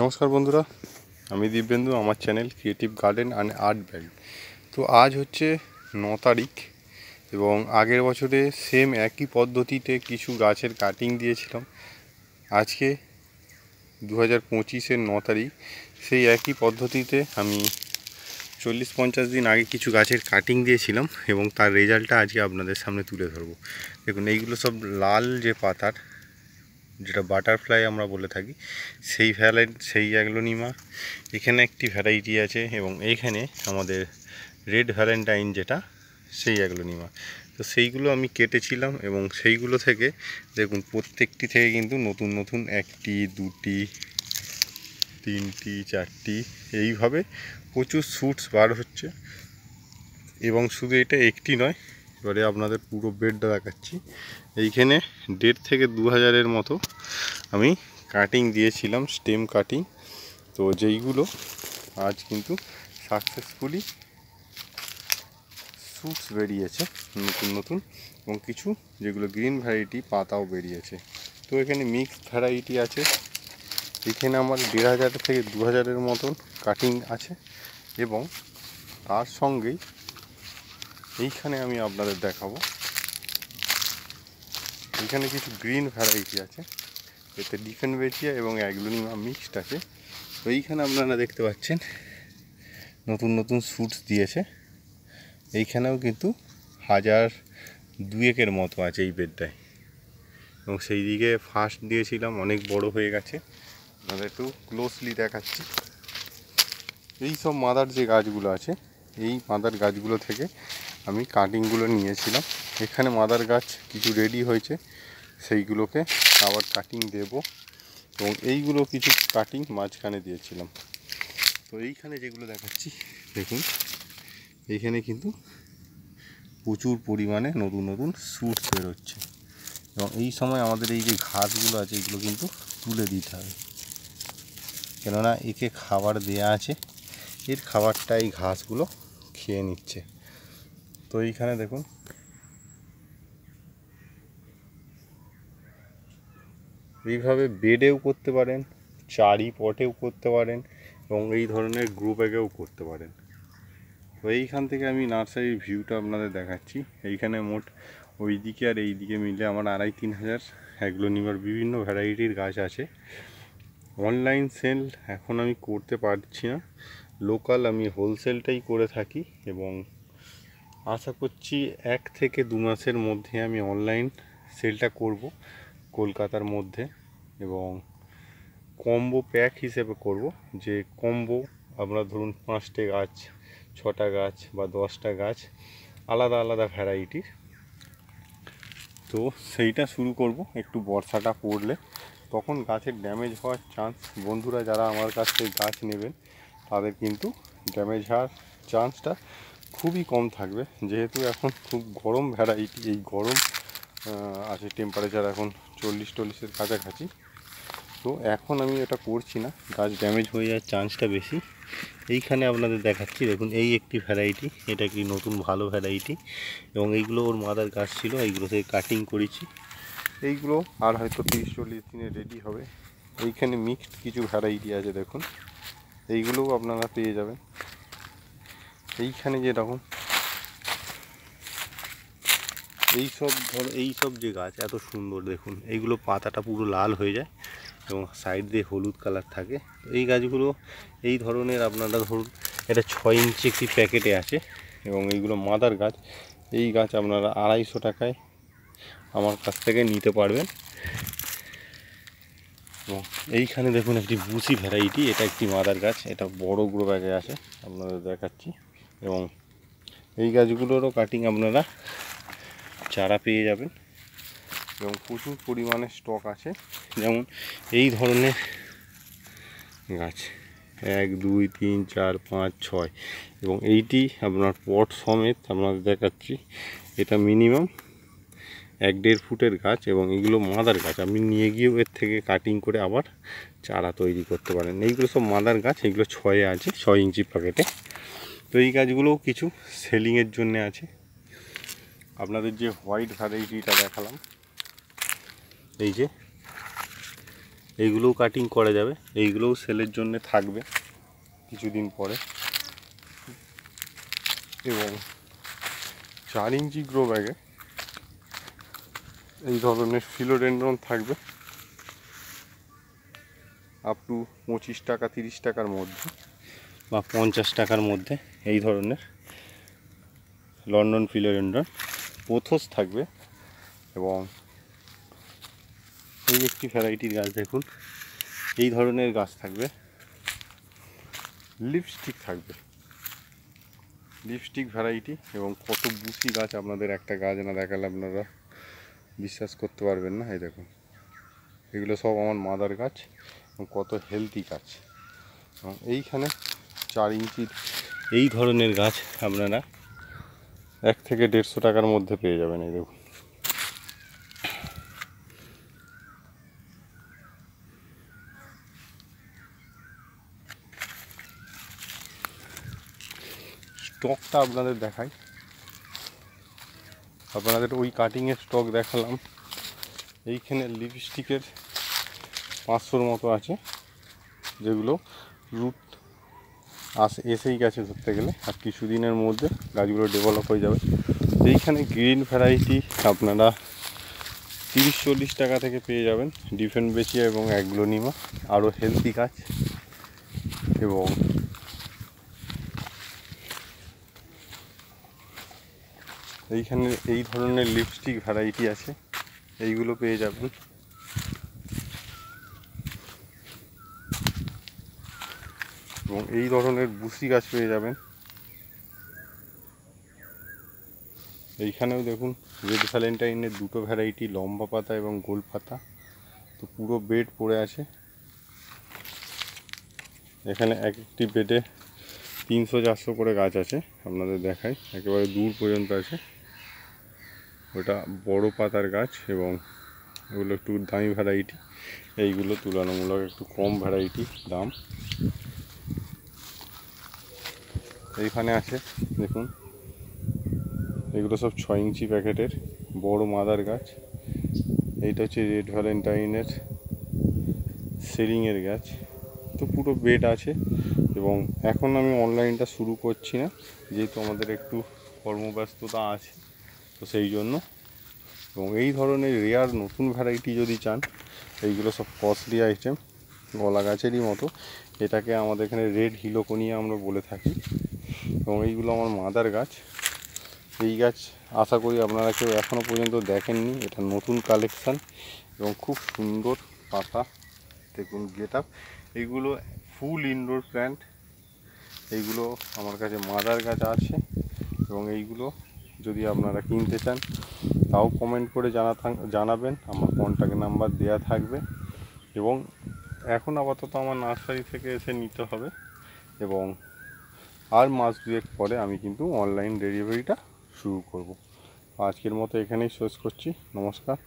নমস্কার বন্ধুরা, আমি দিব্যেন্দু। আমার channel creative garden and art bag. তো আজ হচ্ছে 9 তারিখ এবং আগের বছরে সেম একই পদ্ধতিতে কিছু গাছের কাটিং দিয়েছিলাম। আজকে 2025-এর 9 তারিখ সেই একই পদ্ধতিতে আমি 40-50 দিন আগে কিছু গাছের কাটিং দিয়েছিলাম এবং তার রেজাল্টটা আজকে আপনাদের সামনে তুলে ধরবো। দেখুন, এইগুলো সব লাল যে পাতার, যেটা বাটারফ্লাই আমরা বলে থাকি, সেই অ্যাগ্লোনিমা। এখানে একটি ভ্যারাইটি আছে এবং এইখানে আমাদের রেড ভ্যালেন্টাইন, যেটা সেই অ্যাগ্লোনিমা। তো সেইগুলো আমি কেটেছিলাম এবং সেইগুলো থেকে দেখুন প্রত্যেকটি থেকে কিন্তু নতুন নতুন 1টি 2টি 3টি 4টি এইভাবে প্রচুর শ্যুটস বার হচ্ছে। এবং শুধু এটা একটি নয়, এবারে আপনাদের পুরো বেডটা দেখাচ্ছি। এইখানে 1.5 থেকে 2000-এর মতো আমি কাটিং দিয়েছিলাম, স্টেম কাটিং। তো যেইগুলো আজ কিন্তু সাকসেসফুলি শ্যুটস বেরিয়েছে নতুন নতুন, এবং কিছু যেগুলো গ্রিন ভ্যারাইটি পাতাও বেরিয়েছে। তো এখানে মিক্সড ভ্যারাইটি আছে। এখানে আমার 1500 থেকে 2000-এর মতন কাটিং আছে এবং তার সঙ্গেই এইখানে আমি আপনাদের দেখাবো, এখানে কিছু গ্রিন ভ্যারাইটি আছে, এতে ডিফেনবেচিয়া এবং অ্যাগ্লোনিমা মিক্সড আছে। তো এইখানে আপনারা দেখতে পাচ্ছেন নতুন নতুন শ্যুটস দিয়েছে। এইখানেও কিন্তু 1000-2-এর মতো আছে এই বেডটায়, এবং সেই দিকে ফার্স্ট দিয়েছিলাম, অনেক বড় হয়ে গেছে। আপনাদের একটু ক্লোজলি দেখাচ্ছি। এই সব মাদার যে গাছগুলো আছে, এই মাদার গাছগুলো থেকে আমি কাটিংগুলো নিয়েছিলাম। এখানে মাদার গাছ কিছু রেডি হয়েছে, সেইগুলোকে আবার কাটিং দেব, এবং এইগুলো কিছু কাটিং মাঝখানে দিয়েছিলাম। তো এইখানে যেগুলো দেখাচ্ছি দেখুন, এইখানে কিন্তু প্রচুর পরিমাণে নতুন নতুন শ্যুটস বেরোচ্ছে, এবং এই সময় আমাদের এই যে ঘাসগুলো আছে এগুলো কিন্তু তুলে দিতে হবে, কেননা একে খাবার দেয়া আছে, এর খাবারটা এই ঘাসগুলো খেয়ে নিচ্ছে। তো এইখানে দেখুন এইভাবে বেডেও করতে পারেন, চারি পটেও করতে পারেন, এবং এই ধরনের গ্রো ব্যাগেও করতে পারেন। তো এইখান থেকে আমি নার্সারির ভিউটা আপনাদের দেখাচ্ছি। এইখানে মোট ওই দিকে আর এই দিকে মিলে আমার 2500-3000 অ্যাগ্লোনিমার বিভিন্ন ভ্যারাইটির গাছ আছে। অনলাইন সেল এখন আমি করতে পারছি না, লোকাল আমি হোলসেলটাই করে থাকি, এবং আশা করছি 1 থেকে 2 মাসের মধ্যে আমি অনলাইন সেলটা করব কলকাতার মধ্যে, এবং কম্বো প্যাক হিসেবে করব। যে কম্বো আমরা ধরুন 5টে গাছ, 6টা গাছ বা 10টা গাছ আলাদা আলাদা ভ্যারাইটির, তো সেইটা শুরু করব একটু বর্ষাটা পড়লে। তখন গাছের ড্যামেজ হওয়ার চান্স, বন্ধুরা যারা আমার কাছ থেকে গাছ নেবেন তাদের কিন্তু ড্যামেজ হওয়ার চান্সটা খুবই কম থাকবে, যেহেতু এখন খুব গরম ভ্যারাইটি। এই গরম আছে, টেম্পারেচার এখন 40-40-এর কাছাকাছি। তো এখন আমি এটা করছি না, গাছ ড্যামেজ হয়ে যাওয়ার চান্সটা বেশি। এইখানে আপনাদের দেখাচ্ছি, দেখুন এই একটি ভ্যারাইটি, এটা একটি নতুন ভালো ভ্যারাইটি, এবং এইগুলো ওর মাদার গাছ ছিল, এইগুলো থেকে কাটিং করেছি। এইগুলো আর হয়তো 30-40 দিনে রেডি হবে। এইখানে মিক্সড কিছু ভ্যারাইটি আছে, দেখুন এইগুলোও আপনারা পেয়ে যাবেন। এইখানে যেরকম এইসব যে গাছ এত সুন্দর, দেখুন এইগুলো পাতাটা পুরো লাল হয়ে যায় এবং সাইড দিয়ে হলুদ কালার থাকে। এই গাছগুলো এই ধরনের আপনারা ধরুন এটা 6 ইঞ্চি একটি প্যাকেটে আছে, এবং এইগুলো মাদার গাছ। এই গাছ আপনারা 250 টাকায় আমার কাছ থেকে নিতে পারবেন। এবং এইখানে দেখুন একটি বুসি ভ্যারাইটি, এটা একটি মাদার গাছ, এটা বড় গ্রো ব্যাগে আছে, আপনাদের দেখাচ্ছি। এবং এই গাছগুলোরও কাটিং আপনারা চারা পেয়ে যাবেন, এবং প্রচুর পরিমাণে স্টক আছে। যেমন এই ধরনের গাছ 1 2 3 4 5 6, এবং এইটি আপনার পট সমেত আপনাদের দেখাচ্ছি। এটা মিনিমাম 1-1.5 ফুটের গাছ, এবং এইগুলো মাদার গাছ। আপনি নিয়ে গিয়েও এর থেকে কাটিং করে আবার চারা তৈরি করতে পারেন। এইগুলো সব মাদার গাছ, এইগুলো 6-এ আছে, 6 ইঞ্চি প্যাকেটে। তো এই গাছগুলোও কিছু সেলিংয়ের জন্য আছে। আপনাদের যে হোয়াইট ভ্যারাইটিটা দেখালাম, এই যে এইগুলোও কাটিং করা যাবে, এইগুলোও সেলের জন্য থাকবে কিছুদিন পরে। এবং 4 ইঞ্চি গ্রো ব্যাগে এই ধরনের ফিলোডেন্ড্রন থাকবে আপ টু 25 টাকা 30 টাকার মধ্যে বা 50 টাকার মধ্যে। এই ধরনের লন্ডন ফিলোডেন্ড্রন পোথোস থাকবে। এবং এই একটি ভ্যারাইটির গাছ দেখুন, এই ধরনের গাছ থাকবে। লিপস্টিক থাকবে, লিপস্টিক ভ্যারাইটি। এবং কত বুশি গাছ, আপনাদের একটা গাছ না দেখালে আপনারা বিশ্বাস করতে পারবেন না। এই দেখুন, এগুলো সব আমার মাদার গাছ এবং কত হেলদি গাছ। এইখানে 4 ইঞ্চির এই ধরনের গাছ আপনারা 1 থেকে 150 টাকার মধ্যে পেয়ে যাবেন। এই দেখুন, স্টকটা আপনাদের দেখাই। আপনাদের ওই কাটিংয়ের স্টক দেখালাম। এইখানে লিপস্টিকের 500-র মতো আছে, যেগুলো রুট এসেই গেছে ধরতে গেলে, আর কিছুদিনের মধ্যে গাছগুলো ডেভেলপ হয়ে যাবে। এইখানে গ্রিন ভ্যারাইটি আপনারা 30-40 টাকা থেকে পেয়ে যাবেন, ডিফেনবেচিয়া এবং অ্যাগ্লোনিমা, আরও হেলদি গাছ। এবং এইখানে এই ধরনের লিপস্টিক ভ্যারাইটি আছে, এইগুলো পেয়ে যাবেন। এবং এই ধরনের বুশি গাছ পেয়ে যাবেন। এইখানেও দেখুন রেড ভ্যালেন্টাইনের 2টো ভ্যারাইটি, লম্বা পাতা এবং গোল পাতা, তো পুরো বেড পড়ে আছে। এখানে এক একটি বেডে 300-400 করে গাছ আছে, আপনাদের দেখাই। একেবারে দূর পর্যন্ত আছে। ওটা বড় পাতার গাছ এবং এগুলো একটু দামি ভ্যারাইটি, এইগুলো তুলনামূলক একটু কম ভ্যারাইটি দাম। এইখানে আছে দেখুন, এগুলো সব 6 ইঞ্চি প্যাকেটের বড় মাদার গাছ। এইটা হচ্ছে রেড ভ্যালেন্টাইনের সেরিংয়ের গাছ। তো পুরো বেড আছে। এবং এখন আমি অনলাইনটা শুরু করছি না, যেহেতু আমাদের একটু কর্মব্যস্ততা আছে, তো সেই জন্য। এবং এই ধরনের রেয়ার নতুন ভ্যারাইটি যদি চান, এইগুলো সব কস্টলি আইটেম, গলা গাছেরই মতো। এটাকে আমাদের এখানে রেড হিলোকোনিয়া আমরা বলে থাকি। এবং এইগুলো আমার মাদার গাছ। এই গাছ আশা করি আপনারা কেউ এখনও পর্যন্ত দেখেননি, এটা নতুন কালেকশান এবং খুব সুন্দর পাতা। দেখুন গেট আপ। এইগুলো ফুল ইনডোর প্ল্যান্ট। এইগুলো আমার কাছে মাদার গাছ আছে। এবং এইগুলো যদি আপনারা কিনতে চান, তাও কমেন্ট করে জানাবেন, আমার কন্ট্যাক্ট নাম্বার দেওয়া থাকবে। এবং এখন আপাতত আমার নার্সারি থেকে এসে নিতে হবে। এবং আর মাস 2 পরে আমি কিন্তু অনলাইন ডেলিভারিটা শুরু করব। আজকের মতো এখানেই শেষ করছি। নমস্কার।